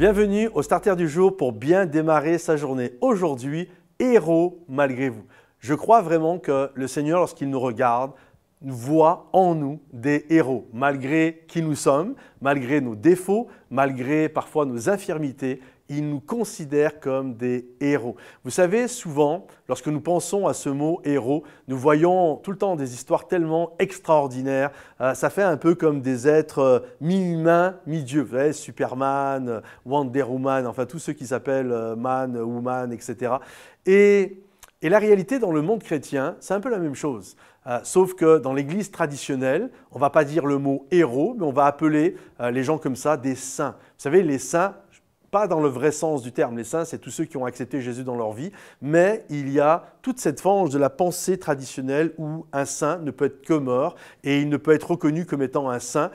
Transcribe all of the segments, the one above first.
Bienvenue au Starter du jour pour bien démarrer sa journée. Aujourd'hui, héros malgré vous. Je crois vraiment que le Seigneur, lorsqu'il nous regarde, voit en nous des héros, malgré qui nous sommes, malgré nos défauts, malgré parfois nos infirmités. Il nous considère comme des héros. Vous savez, souvent, lorsque nous pensons à ce mot « héros », nous voyons tout le temps des histoires tellement extraordinaires. Ça fait un peu comme des êtres mi-humains, mi-dieux. Vous savez, Superman, Wonder Woman, enfin tous ceux qui s'appellent man, woman, etc. Et la réalité dans le monde chrétien, c'est un peu la même chose. Sauf que dans l'église traditionnelle, on ne va pas dire le mot « héros », mais on va appeler les gens comme ça des saints. Vous savez, les saints, pas dans le vrai sens du terme, les saints, c'est tous ceux qui ont accepté Jésus dans leur vie, mais il y a toute cette fange de la pensée traditionnelle où un saint ne peut être que mort et il ne peut être reconnu comme étant un saint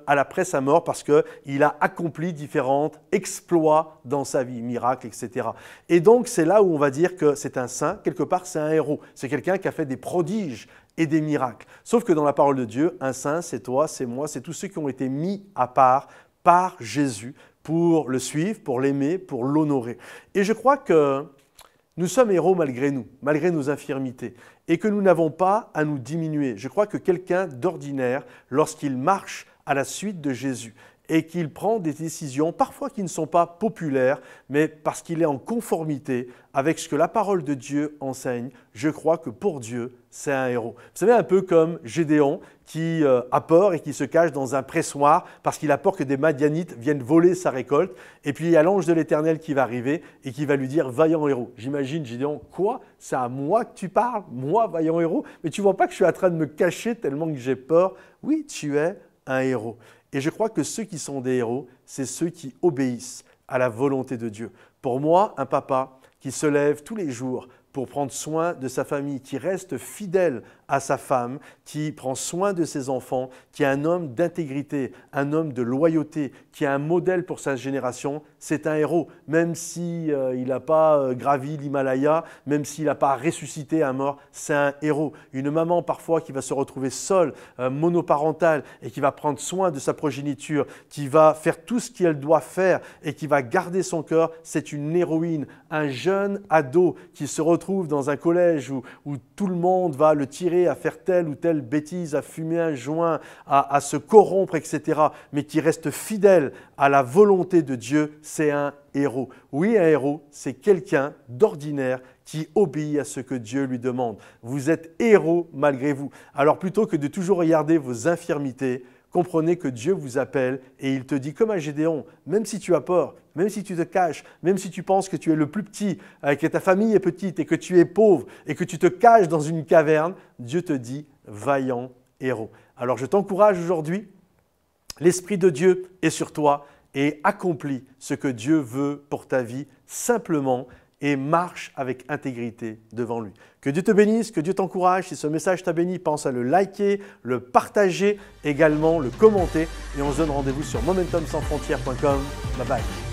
après sa mort parce qu'il a accompli différents exploits dans sa vie, miracles, etc. Et donc c'est là où on va dire que c'est un saint, quelque part c'est un héros, c'est quelqu'un qui a fait des prodiges et des miracles. Sauf que dans la parole de Dieu, un saint, c'est toi, c'est moi, c'est tous ceux qui ont été mis à part par Jésus, pour le suivre, pour l'aimer, pour l'honorer. Et je crois que nous sommes héros malgré nous, malgré nos infirmités, et que nous n'avons pas à nous diminuer. Je crois que quelqu'un d'ordinaire, lorsqu'il marche à la suite de Jésus, et qu'il prend des décisions, parfois qui ne sont pas populaires, mais parce qu'il est en conformité avec ce que la parole de Dieu enseigne, je crois que pour Dieu, c'est un héros. Vous savez, un peu comme Gédéon qui a peur et qui se cache dans un pressoir parce qu'il a peur que des Madianites viennent voler sa récolte. Et puis il y a l'ange de l'Éternel qui va arriver et qui va lui dire « vaillant héros ». J'imagine Gédéon, quoi? C'est à moi que tu parles? Moi, vaillant héros? Mais tu ne vois pas que je suis en train de me cacher tellement que j'ai peur? Oui, tu es un héros. Et je crois que ceux qui sont des héros, c'est ceux qui obéissent à la volonté de Dieu. Pour moi, un papa qui se lève tous les jours pour prendre soin de sa famille, qui reste fidèle à sa femme, qui prend soin de ses enfants, qui est un homme d'intégrité, un homme de loyauté, qui est un modèle pour sa génération, c'est un héros. Même s'il n'a pas gravi l'Himalaya, même s'il n'a pas ressuscité un mort, c'est un héros. Une maman parfois qui va se retrouver seule, monoparentale, et qui va prendre soin de sa progéniture, qui va faire tout ce qu'elle doit faire et qui va garder son cœur, c'est une héroïne. Un jeune ado qui se retrouve dans un collège où tout le monde va le tirer à faire telle ou telle bêtise, à fumer un joint, à se corrompre, etc., mais qui reste fidèle à la volonté de Dieu, c'est un héros. Oui, un héros, c'est quelqu'un d'ordinaire qui obéit à ce que Dieu lui demande. Vous êtes héros malgré vous. Alors plutôt que de toujours regarder vos infirmités, comprenez que Dieu vous appelle et il te dit comme à Gédéon, même si tu as peur, même si tu te caches, même si tu penses que tu es le plus petit, que ta famille est petite et que tu es pauvre et que tu te caches dans une caverne, Dieu te dit vaillant héros. Alors je t'encourage aujourd'hui, l'Esprit de Dieu est sur toi et accomplis ce que Dieu veut pour ta vie simplement et marche avec intégrité devant lui. Que Dieu te bénisse, que Dieu t'encourage. Si ce message t'a béni, pense à le liker, le partager, également le commenter. Et on se donne rendez-vous sur momentumsansfrontières.com. Bye bye.